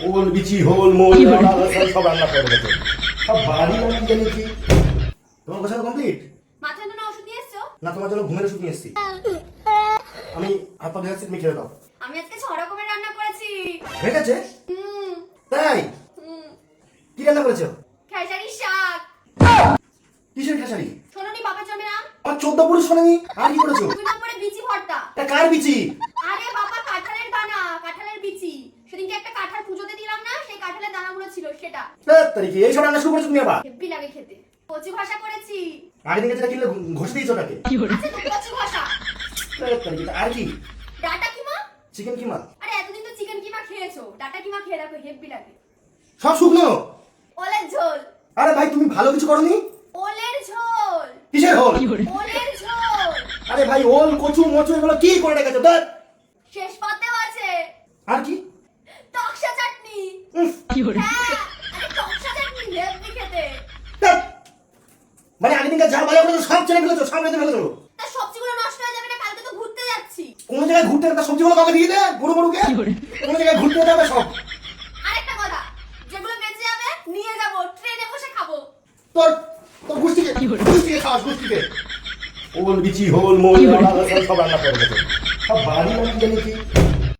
ওল বিচি হোল মোল সব রান্না করে গেছে, সব বাড়ি রান্না জানি কি। তোমার গোছানো কমপ্লিট? মাথায় তো না ওষুধ নিয়ে এসছো? না, তোমার জন্য ঘুমের ওষুধ নিয়ে এসেছি। আমি হাত পা ভেজাচ্ছি, তুমি খেয়ে দাও। আমি আজকে 6 রকমের রান্না করেছি। হয়ে গেছে? হুম তাই? হুম কি রান্না করেছো? খেসারি শাক। কিসের খেসারি? শোনোনি বাপের জমি নাম? আর 14 পুরুষ শোনেনি। আর কি করেছো? 2 নম্বরে বিচি ভর্তা। এটা কার বিচি? আরে বাবা কাঁঠালের দানা, কাঁঠালের বিচি। সেদিনকে একটা কাঁঠাল পুজোতে দিলাম না, সেই কাঁঠালের দানাগুলো ছিল সেটা। তারিখে এইসব রান্না শুরু করেছো তুমি আবার? হেব্বি লাগে খেতে। কচু ভাষা করেছি। আগের দিন যেটা কিনলে ঘষে দিয়েছো ওটাকে। আচ্ছা তো কচু ভাষা। তারিখে আর কি? ডাটা কিমা? চিকেন কিমা? আরে এতদিন তো চিকেন কিমা খেয়েছো, ডাটা কিমা খেয়ে দেখো, হেব্বি লাগে। সব শুকনো? ওলের ঝোল। আরে ভাই তুমি ভালো কিছু করনি? ওলের ঝোল। কিসের হোল? ওলের ঝোল। আরে ভাই ওল কচু মচু এগুলো কি করে রেখেছো? শেষ পাতেও আছে আর কি? টকসা চাটনি। উফ, হ্যাঁ, আরে টকসা চাটনি হেব্বি খেতে। ধ্যাৎ। মানে আগের দিনকার যা বাজা করেছো সব ছেড়ে ফেলেছো, সব রেঁধে ফেলেছো। তা সবজিগুলো নষ্ট হয়ে যাবে না, কালকে তো ঘুরতে যাচ্ছি। কোন জায়গায় ঘুরতে গেলে সবজিগুলো কাউকে দিয়ে দে, গরু গরুকে। কোন জায়গায় ঘুরতে যাবে সব। আরেকটা কথা, যেগুলো বেঁচে যাবে নিয়ে যাব, ট্রেনে বসে খাবো। তোর তোর গুষ্টিকে খাওয়াস গুষ্টিকে। ওল বিচি হোল মোল সব রান্না করে গেছে, সব বাড়ি রান্না জানি কি।